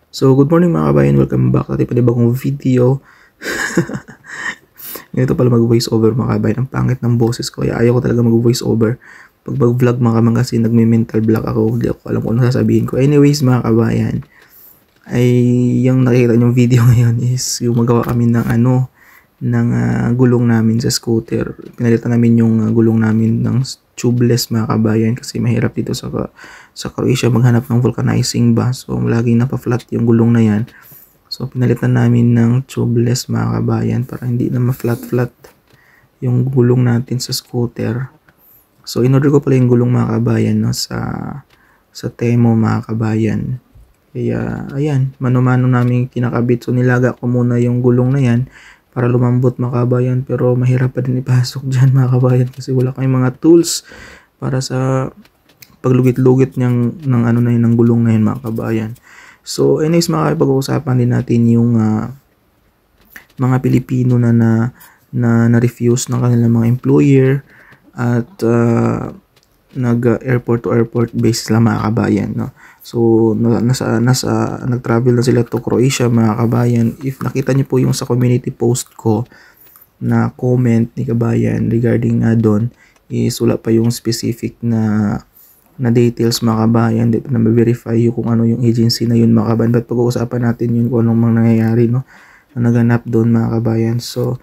So, good morning mga kabayan. Welcome back sa ating panibagong video. Ganito pala mag-voice over mga kabayan. Ang pangit ng boses ko. Kaya ayaw ko talaga mag-voice over. Pag mag-vlog mga kabayan kasi nagme-mental block ako. Hindi ako alam kung ano sasabihin ko. Anyways mga kabayan, ay yung nakikita nyong video ngayon is yung magawa kami ng gulong namin sa scooter. Pinalitan namin yung gulong namin ng tubeless mga kabayan kasi mahirap dito sa Croatia maghanap ng vulcanizing ba. So laging napa-flat yung gulong na yan. So pinalitan namin ng tubeless mga kabayan para hindi na ma-flat-flat yung gulong natin sa scooter. So in-order ko pala yung gulong mga kabayan no, sa Temo mga kabayan. Kaya ayan, mano-mano namin kinakabit. So nilaga ko muna yung gulong na yan para lumambot mga kabayan, pero mahirap pa din ipasok dyan mga kabayan kasi wala kayong mga tools para sa paglugit-lugit ng gulong na yun mga kabayan. So anyways mga pag-uusapan din natin yung mga Pilipino na refuse ng kanilang mga employer at nag-airport to airport base lang mga kabayan, no? So nag-travel na sila to Croatia mga kabayan. If nakita niyo po yung sa community post ko na comment ni kabayan regarding doon is wala pa yung specific na details mga kabayan, hindi pa na ma-verify yung kung ano yung agency na yun mga kabayan. But pag-uusapan natin yun kung anong mga nangyayari, no, na naganap doon mga kabayan. So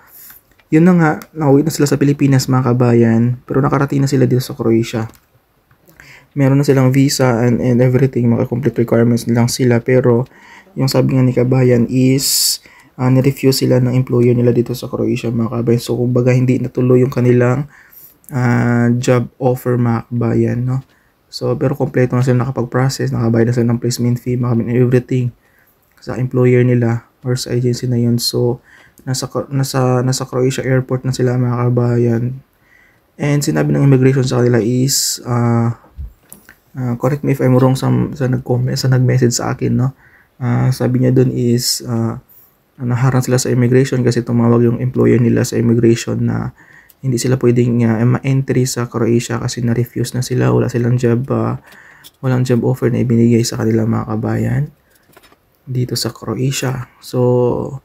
yun na nga, nauwi na sila sa Pilipinas mga kabayan, pero nakarating na sila dito sa Croatia. Meron na silang visa and everything, maka-complete requirements lang sila, pero yung sabi nga ni kabayan is nirefuse sila ng employer nila dito sa Croatia mga kabayan. So kumbaga hindi natuloy yung kanilang job offer mga kabayan, no? So pero kompleto na sila nakapag-process, nakabayad na sila ng placement fee mga kabayan, everything sa employer nila or sa agency na yun. So nasa Croatia airport na sila mga kabayan. And sinabi ng immigration sa kanila is correct me if I'm wrong sa nag-comment, sa nag-message sa akin, no. Sabi niya doon is naharang sila sa immigration kasi tumawag yung employer nila sa immigration na hindi sila pwedeng ma-entry sa Croatia kasi na-refuse na sila, wala silang job, walang job offer na ibinigay sa kanila mga kabayan dito sa Croatia. So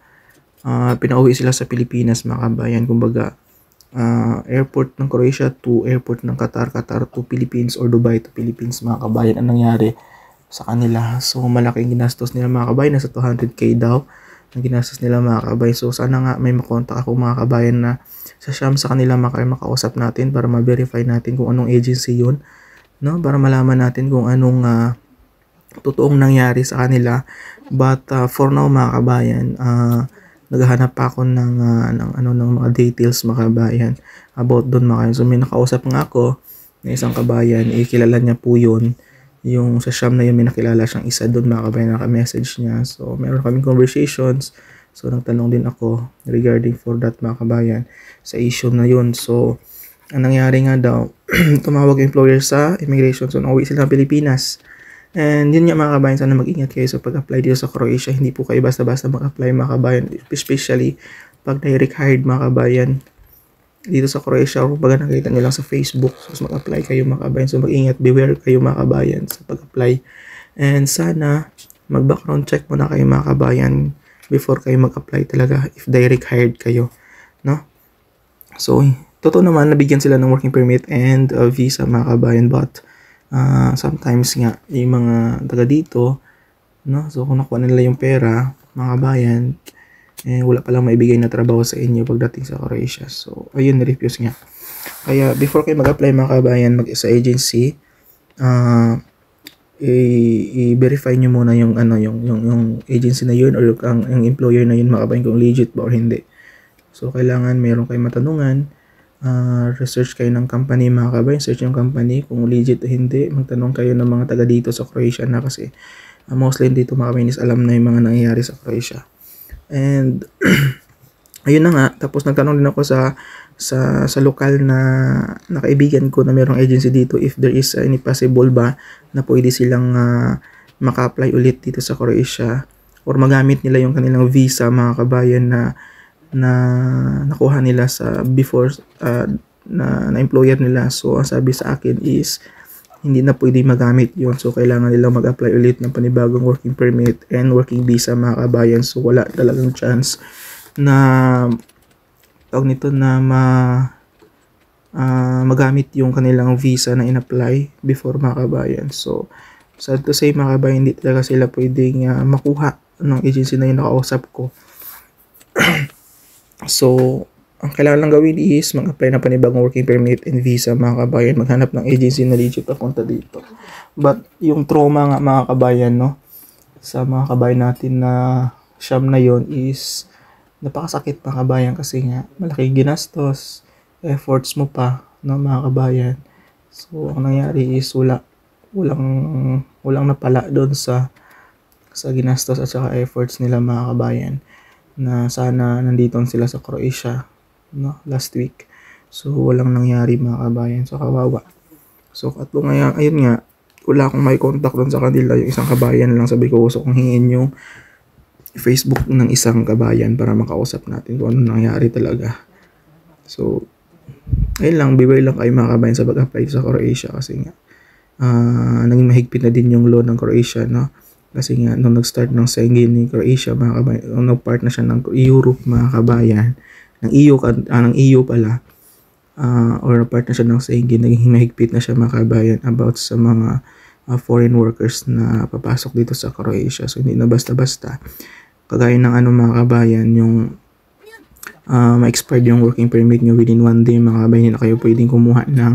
pinauwi sila sa Pilipinas mga kabayan. Kumbaga airport ng Croatia to airport ng Qatar to Philippines, or Dubai to Philippines mga kabayan ang nangyari sa kanila. So malaking ginastos nila mga kabayan, nasa 200k daw ang ginastos nila mga kabayan. So sana nga may makontak ako mga kabayan na sa Sham sa kanila makausap natin para ma-verify natin kung anong agency yun, no, para malaman natin kung anong totoong nangyari sa kanila. But for now mga kabayan, naghahanap pa ako ng mga details mga kabayan about doon mga kabayan. So may nakausap nga ako na isang kabayan, kilala niya po yun. Yung sa Sham na yun, may nakilala siyang isa doon mga kabayan, naka-message niya. So meron kaming conversations. So nagtanong din ako regarding for that mga kabayan sa issue na yun. So ang nangyari nga daw, tumawag yung employer sa immigration. So nauwi sila ng Pilipinas. And yun nga mga kabayan, sana mag-ingat kayo sa pag-apply dito sa Croatia. Hindi po kayo basta-basta mag-apply mga kabayan, especially pag direct hired mga kabayan dito sa Croatia, o pag nakita nyo lang sa Facebook. So mag-apply kayo mga kabayan. So mag-ingat, beware kayo mga kabayan sa pag-apply. And sana mag-background check muna kayo mga kabayan before kayo mag-apply talaga if direct hired kayo, no? So totoo naman nabigyan sila ng working permit and visa mga kabayan, but sometimes nga yung mga taga dito, no, so kung nakuha nila yung pera mga kabayan, wala palang maibigay na trabaho sa inyo pagdating sa Croatia. So ayun, na-refuse nga. Kaya before kayo mag-apply mga kabayan sa agency, i-verify nyo muna yung agency na yun or ang employer na yun mga kabayan kung legit ba or hindi. So kailangan meron kayong matanungan, research kayo ng company mga kabayan, search yung company kung legit o hindi. Magtanong kayo ng mga taga dito sa Croatia na kasi mostly dito mga kabayan is alam na yung mga nangyayari sa Croatia. And ayun na nga, tapos nagtanong din ako sa lokal na kaibigan ko na mayroong agency dito if there is any possible ba na pwede silang maka-apply ulit dito sa Croatia or magamit nila yung kanilang visa mga kabayan na nakuha nila sa before na employer nila. So ang sabi sa akin is hindi na pwede magamit yun. So, kailangan nilang mag-apply ulit ng panibagong working permit and working visa mga kabayan. So, wala talagang chance na magamit yung kanilang visa na in-apply before mga kabayan. So, sad to say mga kabayan, hindi talaga sila pwedeng makuha ng agency na yung nakausap ko. So, ang kailangan lang gawin is mag-apply ng panibagong working permit and visa mga kabayan, maghanap ng agency na legit papunta dito. But yung trauma nga mga kabayan, no, sa mga kabayan natin na siyam na yon is napakasakit mga kabayan kasi nga malaking ginastos, efforts mo pa, no mga kabayan. So ang nangyari is walang napala doon sa ginastos at saka efforts nila mga kabayan, na sana nandito sila sa Croatia, no, last week. So walang nangyari mga kabayan, so kawawa. So at ngayon, ayun nga, wala akong may contact doon sa kanila. Yung isang kabayan lang, sabi ko gusto kong hingin yung Facebook ng isang kabayan para makausap natin kung ano nangyari talaga. So ayun lang, bibay lang kayo mga kabayan sa pag-apply sa Croatia kasi nga naging mahigpit na din yung law ng Croatia, no? Kasi nga nung nag-start ng Schengen ni Croatia mga kabayan, nung nag-part na siya ng Europe mga kabayan, ng EU pala, or part na siya ng Schengen, naging mahigpit na siya mga kabayan about sa mga foreign workers na papasok dito sa Croatia. So hindi na basta-basta. Kagaya ng mga kabayan, yung ma-expired yung working permit nyo within 1 day mga kabayan, hindi na kayo pwedeng kumuha ng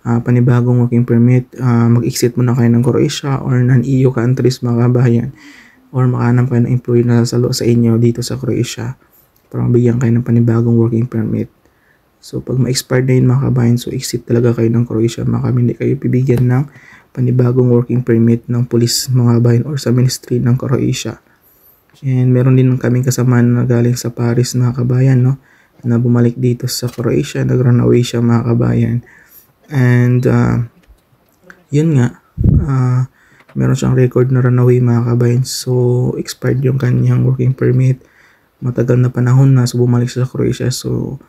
panibagong working permit. Mag-exit muna kayo ng Croatia or non-EU countries mga kabayan, or makahanap kayo ng employee na sasalo sa inyo dito sa Croatia para mabigyan kayo ng panibagong working permit. So pag ma-expired na yun mga kabayan, so exit talaga kayo ng Croatia mga kabayan, hindi kayo bibigyan ng panibagong working permit ng police mga kabayan or sa ministry ng Croatia. And meron din kaming kasama na galing sa Paris mga kabayan, no, na bumalik dito sa Croatia, nag-runaway siya mga kabayan. And yun nga, meron siyang record na runaway mga kabayan. So expired yung kanyang working permit, matagal na panahon na, so bumalik siya sa Croatia. So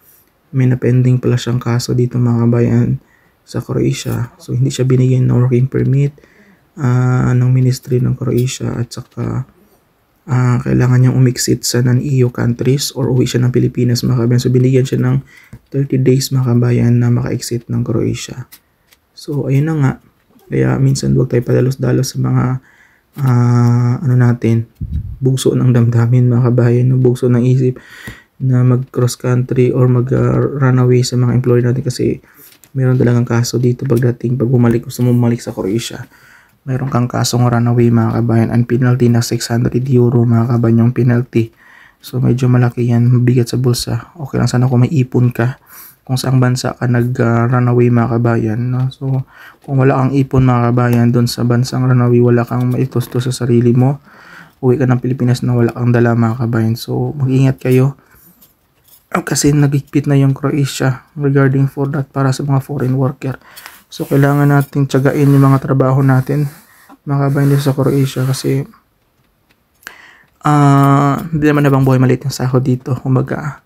may na-pending pala siyang kaso dito mga kabayan sa Croatia. So hindi siya binigyan ng working permit ng ministry ng Croatia, at saka kailangan niyang umixit sa non-EU countries or uwi siya ng Pilipinas mga kabayan. So binigyan siya ng 30 days mga kabayan na maka-exit ng Croatia. So ayun na nga, kaya minsan huwag tayo padalos-dalos sa mga natin, bugso ng damdamin mga kabayan, no? Bugso ng isip na mag-cross country or mag-run away sa mga employer natin, kasi meron talagang kaso dito pag gusto mo bumalik sa Croatia. Meron kang kasong runaway mga kabayan, and penalty na 600 euro mga kabayan yung penalty. So medyo malaki yan, mabigat sa bulsa. Okay lang sana kung may ipon ka kung saang bansa ka nag-runaway mga kabayan, no? So kung wala kang ipon mga kabayan doon sa bansang runaway, wala kang maitusto sa sarili mo, uwi ka ng Pilipinas na wala kang dala mga kabayan. So mag-ingat kayo, kasi nagigpit na yung Croatia regarding for that para sa mga foreign worker. So kailangan natin tiyagain yung mga trabaho natin mga kabayan dito sa Croatia, kasi hindi naman nabang buhay maliit yung sahod dito. Kumbaga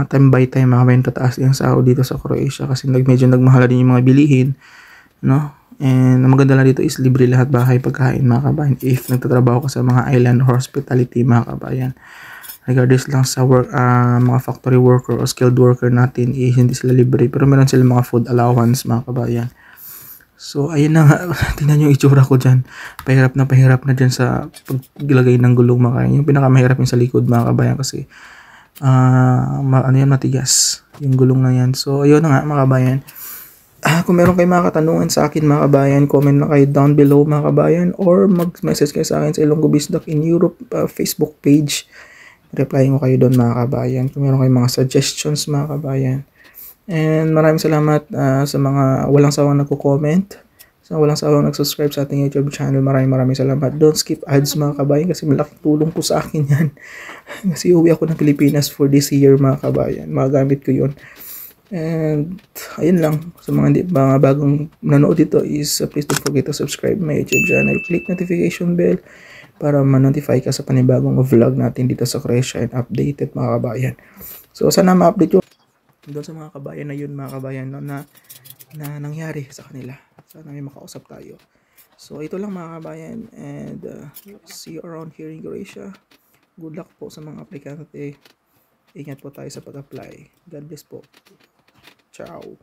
time by time mga kabayan, tataas yung sahod dito sa Croatia kasi medyo nagmahal din yung mga bilihin, no? And ang maganda lang dito is libre lahat, bahay, pagkain mga kabayan, if nagtatrabaho ka sa mga island hospitality mga kabayan. Regardless lang sa work, mga factory worker o skilled worker natin, hindi sila libre, pero meron sila mga food allowance mga kabayan. So ayun na nga, tingnan yung itsura ko dyan, pahirap na dyan sa paglagay ng gulong mga kabayan. Yung pinakamahirap yung sa likod mga kabayan, kasi matigas yung gulong na yan. So ayun na nga mga kabayan, kung meron kayong mga katanungan sa akin mga kabayan, comment na kayo down below mga kabayan, or mag-message kayo sa akin sa Ilonggo Bizdoc in Europe Facebook page. Reply ko kayo doon mga kabayan kung meron kayong mga suggestions mga kabayan. And maraming salamat sa mga walang sawang nagko-comment, sa walang sawang nag-subscribe sa ating YouTube channel. Maraming salamat. Don't skip ads mga kabayan, kasi malaking tulong po sa akin yan. Kasi uwi ako ng Pilipinas for this year mga kabayan, magamit ko yun. And ayun lang, sa mga bagong nanood dito is please don't forget to subscribe my YouTube channel, click notification bell para ma-notify ka sa panibagong vlog natin dito sa Croatia and updated mga kabayan. So sana ma-update yun doon sa mga kabayan na yun mga kabayan, no, na na nangyari sa kanila. Sana may makausap tayo. So ito lang mga kabayan, and see you around here in Croatia. Good luck po sa mga aplikante. Ingat po tayo sa pag-apply. God bless po. Ciao.